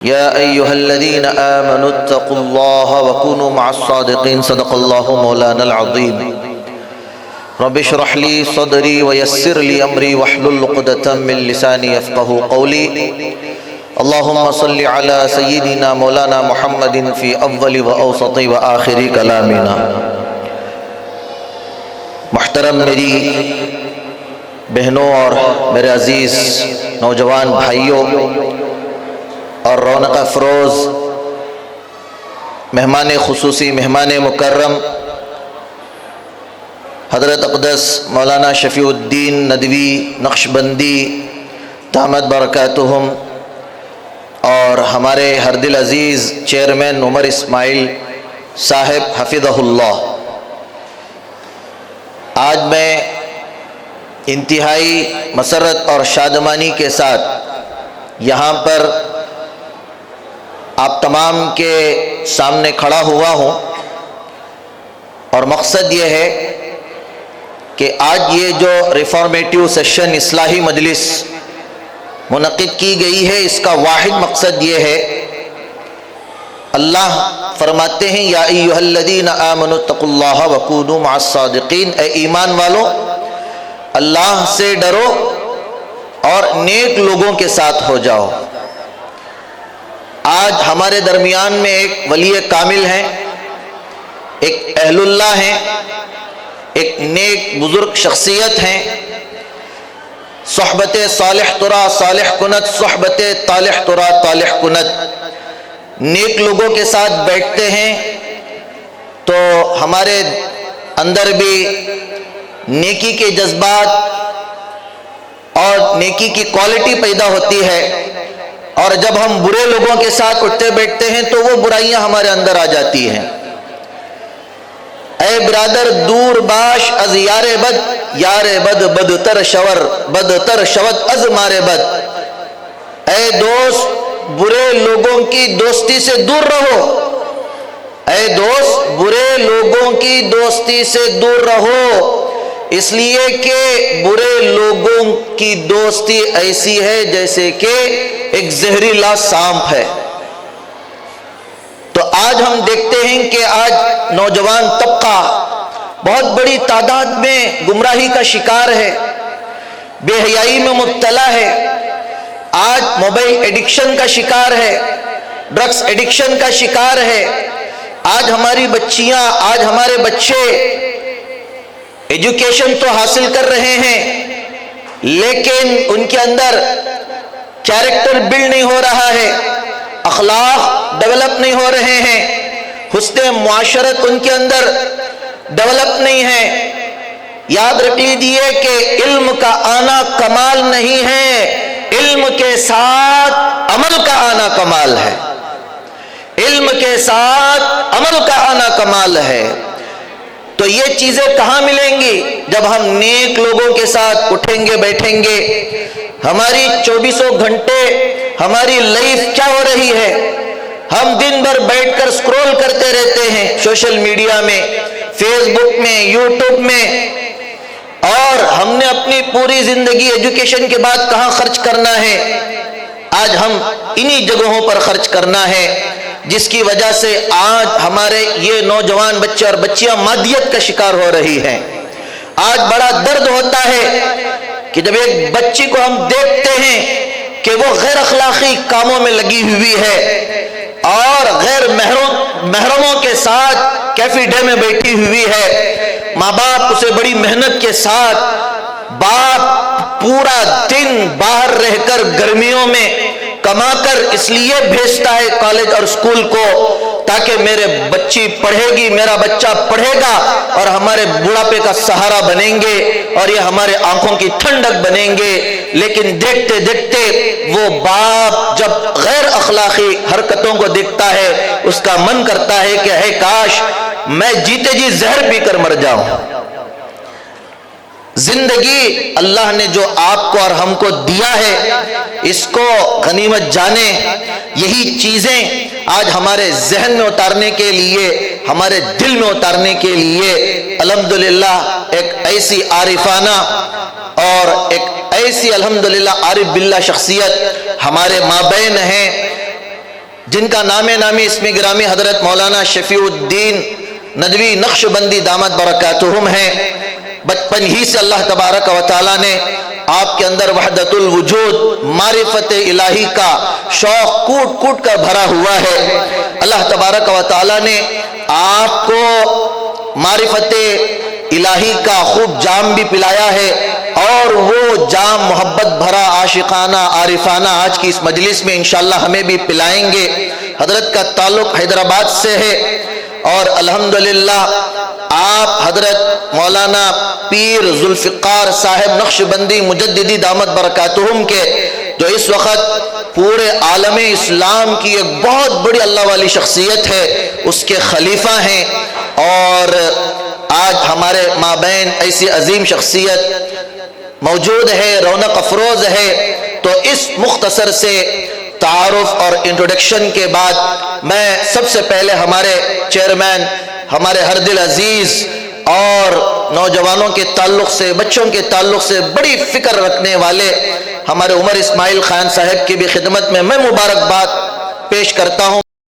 يا أيها الذين آمنوا اتقوا الله وكونوا مع الصادقين صدق الله مولانا العظيم رب اشرح لي صدري ويسر لي أمري واحلل عقدة من لساني يفقهوا قولي اللهم صل على سيدنا مولانا محمد في أفضل وأوسط وآخر كلامنا۔ محترم میری بہنوں اور میرے عزیز نوجوان بھائیوں اور رونق افروز مہمان خصوصی، مہمان مکرم حضرت اقدس مولانا شفیع الدین ندوی نقشبندی دامت برکاتہم اور ہمارے ہر دل عزیز چیئرمین عمر اسماعیل صاحب حفظہ اللہ، آج میں انتہائی مسرت اور شادمانی کے ساتھ یہاں پر آپ تمام کے سامنے کھڑا ہوا ہوں، اور مقصد یہ ہے کہ آج یہ جو ریفارمیٹیو سیشن اصلاحی مجلس منعقد کی گئی ہے، اس کا واحد مقصد یہ ہے، اللہ فرماتے ہیں یا ایھا الذین آمنوا اتقوا اللہ وکونوا مع الصادقین، اے ایمان والو اللہ سے ڈرو اور نیک لوگوں کے ساتھ ہو جاؤ۔ آج ہمارے درمیان میں ایک ولی کامل ہیں، ایک اہل اللہ ہیں، ایک نیک بزرگ شخصیت ہیں، صحبت صالح ترا صالح کنت، صحبت طالح ترا طالح کنت، نیک لوگوں کے ساتھ بیٹھتے ہیں تو ہمارے اندر بھی نیکی کے جذبات اور نیکی کی کوالٹی پیدا ہوتی ہے، اور جب ہم برے لوگوں کے ساتھ اٹھتے بیٹھتے ہیں تو وہ برائیاں ہمارے اندر آ جاتی ہیں۔ اے برادر دور باش از یار بد، یار بد بدتر شور، بدتر شود از مار بد، اے دوست برے لوگوں کی دوستی سے دور رہو، اے دوست برے لوگوں کی دوستی سے دور رہو، اس لیے کہ برے لوگوں کی دوستی ایسی ہے جیسے کہ ایک زہریلا سانپ ہے۔ تو آج ہم دیکھتے ہیں کہ آج نوجوان طبقہ بہت بڑی تعداد میں گمراہی کا شکار ہے، بے حیائی میں مبتلا ہے، آج موبائل ایڈکشن کا شکار ہے، ڈرگس ایڈکشن کا شکار ہے۔ آج ہماری بچیاں، آج ہمارے بچے ایجوکیشن تو حاصل کر رہے ہیں لیکن ان کے اندر کیریکٹر بلڈ نہیں ہو رہا ہے، اخلاق ڈیولپ نہیں ہو رہے ہیں، حسن معاشرت ان کے اندر ڈیولپ نہیں ہے۔ یاد رکھ لیجیے کہ علم کا آنا کمال نہیں ہے، علم کے ساتھ عمل کا آنا کمال ہے، علم کے ساتھ عمل کا آنا کمال ہے۔ تو یہ چیزیں کہاں ملیں گی؟ جب ہم نیک لوگوں کے ساتھ اٹھیں گے بیٹھیں گے۔ ہماری 24 گھنٹے ہماری لائف کیا ہو رہی ہے؟ ہم دن بھر بیٹھ کر سکرول کرتے رہتے ہیں سوشل میڈیا میں، فیس بک میں، یوٹیوب میں، اور ہم نے اپنی پوری زندگی ایجوکیشن کے بعد کہاں خرچ کرنا ہے؟ آج ہم انہی جگہوں پر خرچ کرنا ہے، جس کی وجہ سے آج ہمارے یہ نوجوان بچے اور بچیاں مادیت کا شکار ہو رہی ہیں۔ آج بڑا درد ہوتا ہے کہ جب ایک بچی کو ہم دیکھتے ہیں کہ وہ غیر اخلاقی کاموں میں لگی ہوئی ہے اور غیر محرموں کے ساتھ کیفی ڈے میں بیٹھی ہوئی ہے، ماں باپ اسے بڑی محنت کے ساتھ، باپ پورا دن باہر رہ کر گرمیوں میں کما کر اس لیے بھیجتا ہے کالج اور اسکول کو تاکہ میرے بچی پڑھے گی، میرا بچہ پڑھے گا اور ہمارے بڑھاپے کا سہارا بنیں گے اور یہ ہمارے آنکھوں کی ٹھنڈک بنیں گے۔ لیکن دیکھتے دیکھتے وہ باپ جب غیر اخلاقی حرکتوں کو دیکھتا ہے، اس کا من کرتا ہے کہ ہے کاش میں جیتے جی زہر پی کر مر جاؤں۔ زندگی اللہ نے جو آپ کو اور ہم کو دیا ہے، اس کو غنیمت جانیں۔ یہی چیزیں آج ہمارے ذہن میں اتارنے کے لیے، ہمارے دل میں اتارنے کے لیے الحمدللہ ایک ایسی عارفانہ اور ایک ایسی الحمدللہ عارف باللہ شخصیت ہمارے مابین ہیں۔ جن کا نام نامی اسم گرامی حضرت مولانا شفیع الدین ندوی نقشبندی دامت برکاتہم ہیں. بچپن ہی سے اللہ تبارک و تعالیٰ نے آپ کے اندر وحدت الوجود معرفت الہی کا شوق کوٹ کوٹ کر بھرا ہوا ہے. اللہ تبارک و تعالیٰ نے آپ کو معرفت الہی کا خوب جام بھی پلایا ہے، اور وہ جام محبت بھرا عاشقانہ عارفانہ آج کی اس مجلس میں انشاءاللہ ہمیں بھی پلائیں گے. حضرت کا تعلق حیدرآباد سے ہے، اور الحمدللہ آپ حضرت مولانا پیر ذوالفقار صاحب نقشبندی مجددی دامت برکاتہم کے، جو اس وقت پورے عالم اسلام کی ایک بہت بڑی اللہ والی شخصیت ہے، اس کے خلیفہ ہیں. اور آج ہمارے مابین ایسی عظیم شخصیت موجود ہے، رونق افروز ہے. تو اس مختصر سے تعارف اور انٹروڈکشن کے بعد میں سب سے پہلے ہمارے چیئرمین، ہمارے ہر دل عزیز اور نوجوانوں کے تعلق سے، بچوں کے تعلق سے بڑی فکر رکھنے والے ہمارے عمر اسماعیل خان صاحب کی بھی خدمت میں مبارکباد پیش کرتا ہوں.